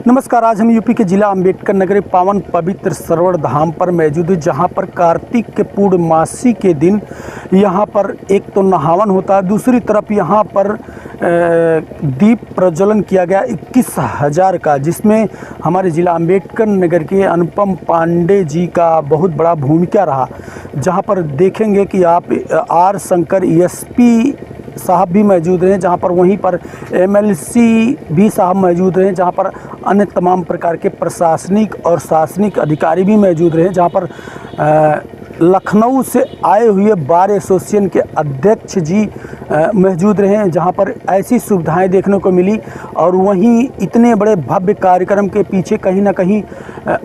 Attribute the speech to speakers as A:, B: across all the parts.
A: नमस्कार। आज हम यूपी के जिला अम्बेडकर नगर पावन पवित्र सरवण धाम पर मौजूद है, जहां पर कार्तिक के पूर्णमासी के दिन यहां पर एक तो नहावन होता है, दूसरी तरफ यहां पर दीप प्रज्वलन किया गया 21,000 का, जिसमें हमारे जिला अम्बेडकर नगर के अनुपम पांडे जी का बहुत बड़ा भूमिका रहा। जहां पर देखेंगे कि आप आर शंकर एसपी साहब भी मौजूद रहे, जहां पर वहीं पर एमएलसी भी साहब मौजूद रहे, जहां पर अन्य तमाम प्रकार के प्रशासनिक और शासनिक अधिकारी भी मौजूद रहे, जहां पर लखनऊ से आए हुए बार एसोसिएशन के अध्यक्ष जी मौजूद रहे, जहां पर ऐसी सुविधाएं देखने को मिली। और वहीं इतने बड़े भव्य कार्यक्रम के पीछे कहीं ना कहीं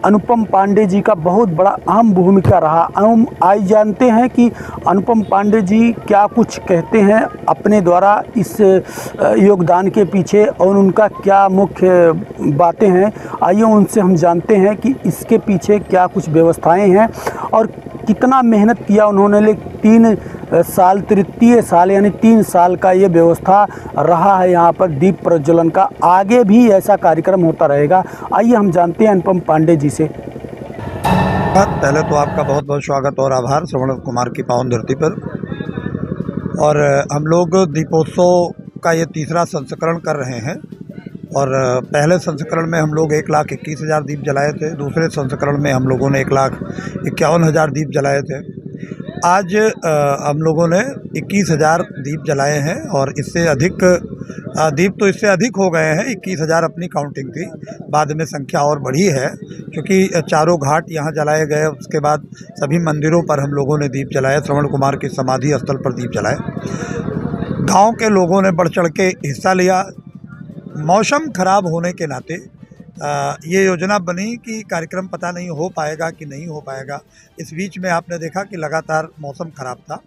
A: अनुपम पांडे जी का बहुत बड़ा अहम भूमिका रहा। हम आज जानते हैं कि अनुपम पांडे जी क्या कुछ कहते हैं अपने द्वारा इस योगदान के पीछे और उनका क्या मुख्य बातें हैं। आइए उनसे हम जानते हैं कि इसके पीछे क्या कुछ व्यवस्थाएं हैं और कितना मेहनत किया उन्होंने। 3 साल, तृतीय साल यानी 3 साल का ये व्यवस्था रहा है यहाँ पर दीप प्रज्वलन का। आगे भी ऐसा कार्यक्रम होता रहेगा। आइए हम जानते हैं अनुपम पांडे जी से।
B: पहले तो आपका बहुत बहुत स्वागत और आभार श्रवण कुमार की पावन धरती पर। और हम लोग दीपोत्सव का ये तीसरा संस्करण कर रहे हैं। और पहले संस्करण में हम लोग 1,21,000 दीप जलाए थे। दूसरे संस्करण में हम लोगों ने 1,51,000 दीप जलाए थे। आज हम लोगों ने 21,000 दीप जलाए हैं और इससे अधिक दीप तो इससे अधिक हो गए हैं। 21,000 अपनी काउंटिंग थी, बाद में संख्या और बढ़ी है क्योंकि चारों घाट यहाँ जलाए गए। उसके बाद सभी मंदिरों पर हम लोगों ने दीप जलाए। श्रवण कुमार की समाधि स्थल पर दीप जलाए। गांव के लोगों ने बढ़ चढ़ के हिस्सा लिया। मौसम ख़राब होने के नाते ये योजना बनी कि कार्यक्रम पता नहीं हो पाएगा कि नहीं हो पाएगा। इस बीच में आपने देखा कि लगातार मौसम ख़राब था।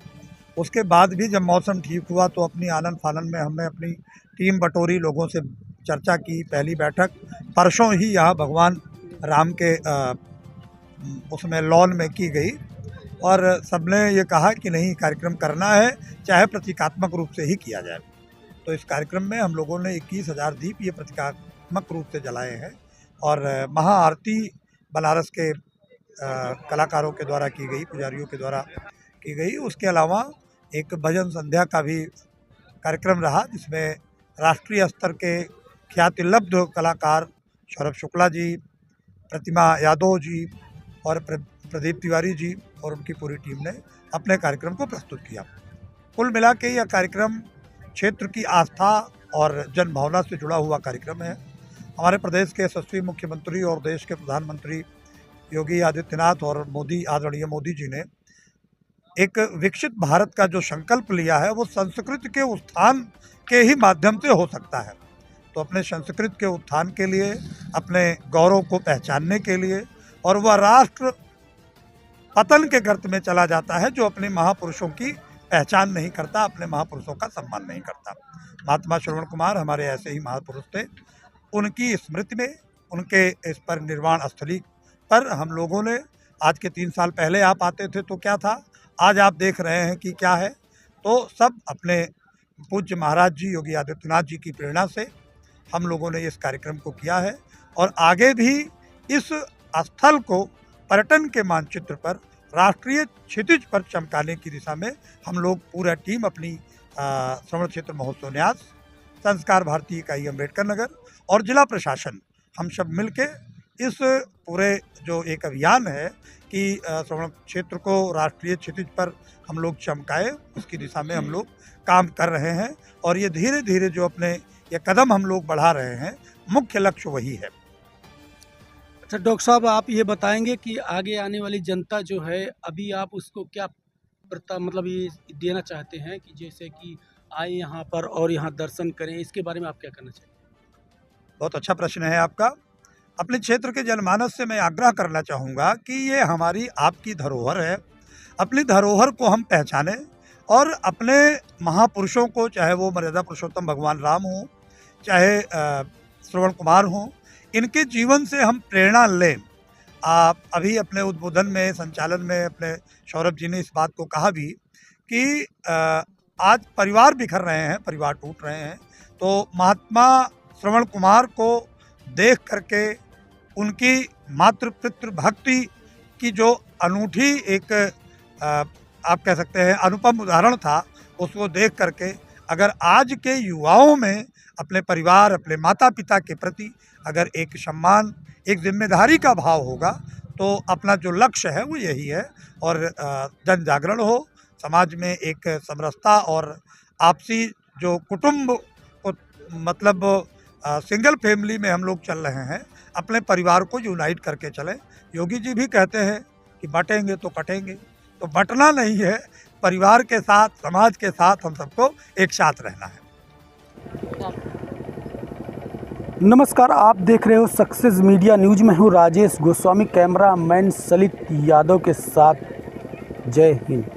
B: उसके बाद भी जब मौसम ठीक हुआ तो अपनी आनन फानन में हमने अपनी टीम बटोरी, लोगों से चर्चा की। पहली बैठक परसों ही यहाँ भगवान राम के उसमें लॉन में की गई और सबने ये कहा कि नहीं, कार्यक्रम करना है, चाहे प्रतीकात्मक रूप से ही किया जाए। तो इस कार्यक्रम में हम लोगों ने 21,000 दीप ये प्रतीकात्मक रूप से जलाए हैं। और महाआरती बनारस के कलाकारों के द्वारा की गई, पुजारियों के द्वारा की गई। उसके अलावा एक भजन संध्या का भी कार्यक्रम रहा, जिसमें राष्ट्रीय स्तर के ख्यातिलब्ध कलाकार सौरभ शुक्ला जी, प्रतिमा यादव जी और प्रदीप तिवारी जी और उनकी पूरी टीम ने अपने कार्यक्रम को प्रस्तुत किया। कुल मिला के यह कार्यक्रम क्षेत्र की आस्था और जनभावना से जुड़ा हुआ कार्यक्रम है। हमारे प्रदेश के यशस्वी मुख्यमंत्री और देश के प्रधानमंत्री योगी आदित्यनाथ और आदरणीय मोदी जी ने एक विकसित भारत का जो संकल्प लिया है वो संस्कृति के उत्थान के ही माध्यम से हो सकता है। तो अपने संस्कृति के उत्थान के लिए, अपने गौरव को पहचानने के लिए, और वह राष्ट्र पतन के गर्त में चला जाता है जो अपने महापुरुषों की पहचान नहीं करता, अपने महापुरुषों का सम्मान नहीं करता। महात्मा श्रवण कुमार हमारे ऐसे ही महापुरुष थे। उनकी स्मृति में, उनके इस पर निर्वाण स्थली पर हम लोगों ने, आज के 3 साल पहले आप आते थे तो क्या था, आज आप देख रहे हैं कि क्या है। तो सब अपने पूज्य महाराज जी योगी आदित्यनाथ जी की प्रेरणा से हम लोगों ने इस कार्यक्रम को किया है। और आगे भी इस स्थल को पर्यटन के मानचित्र पर, राष्ट्रीय क्षितिज पर चमकाने की दिशा में हम लोग पूरा टीम अपनी श्रवण क्षेत्र महोत्सव न्यास, संस्कार भारती इकाई अम्बेडकर नगर और जिला प्रशासन, हम सब मिलके इस पूरे जो एक अभियान है कि श्रवण क्षेत्र को राष्ट्रीय क्षितिज पर हम लोग चमकाए, उसकी दिशा में हम लोग काम कर रहे हैं। और ये धीरे धीरे जो अपने ये कदम हम लोग बढ़ा रहे हैं, मुख्य लक्ष्य वही है।
A: अच्छा डॉक्टर साहब, आप ये बताएंगे कि आगे आने वाली जनता जो है, अभी आप उसको क्या मतलब ये देना चाहते हैं कि जैसे कि आए यहाँ पर और यहाँ दर्शन करें, इसके बारे में आप क्या करना चाहिए?
B: बहुत अच्छा प्रश्न है आपका। अपने क्षेत्र के जनमानस से मैं आग्रह करना चाहूँगा कि ये हमारी आपकी धरोहर है। अपनी धरोहर को हम पहचानें और अपने महापुरुषों को, चाहे वो मर्यादा पुरुषोत्तम भगवान राम हों, चाहे श्रवण कुमार हों, इनके जीवन से हम प्रेरणा लें। आप अभी अपने उद्बोधन में, संचालन में अपने सौरभ जी ने इस बात को कहा भी कि आज परिवार बिखर रहे हैं, परिवार टूट रहे हैं। तो महात्मा श्रवण कुमार को देख करके उनकी मातृ पितृ भक्ति की जो अनूठी एक आप कह सकते हैं अनुपम उदाहरण था, उसको देख करके अगर आज के युवाओं में अपने परिवार, अपने माता पिता के प्रति अगर एक सम्मान, एक जिम्मेदारी का भाव होगा तो अपना जो लक्ष्य है वो यही है। और जन जागरण हो, समाज में एक समरसता और आपसी जो कुटुंब को मतलब सिंगल फैमिली में हम लोग चल रहे हैं, अपने परिवार को यूनाइट करके चलें। योगी जी भी कहते हैं कि बांटेंगे तो कटेंगे, तो बंटना नहीं है, परिवार के साथ, समाज के साथ हम सबको एक साथ रहना है।
A: नमस्कार, आप देख रहे हो सक्सेस मीडिया न्यूज में हूँ राजेश गोस्वामी, कैमरा मैन सलित यादव के साथ। जय हिंद।